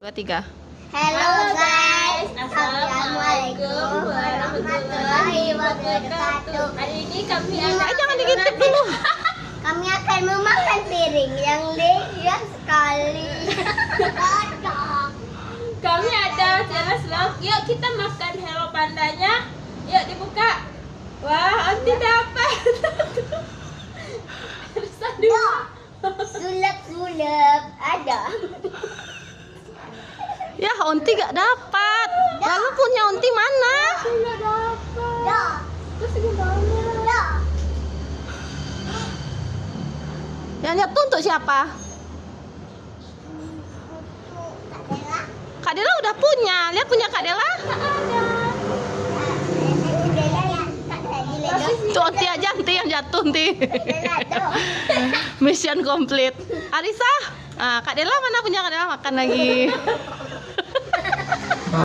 Dua, tiga. Halo guys, assalamualaikum warahmatullahi wabarakatuh. Hari ini kami Jangan digigit dulu. Kami akan memakan piring yang lihat sekali. kami ada challenge vlog. Yuk kita makan Hello Pandanya. Yuk dibuka. Wah, Onti dapat. Sulap ada. Ya, Onti gak dapat. Lalu punya Onti mana? Tidak dapat. Ya, Terus gimana? ya. Yang jatuh untuk siapa? Kak Dela udah punya. Lihat punya Kak Dela. Tuh Onti aja, Onti yang jatuh, Onti. Mission complete. Arisa, Kak Dela mana punya Kak Dela makan lagi.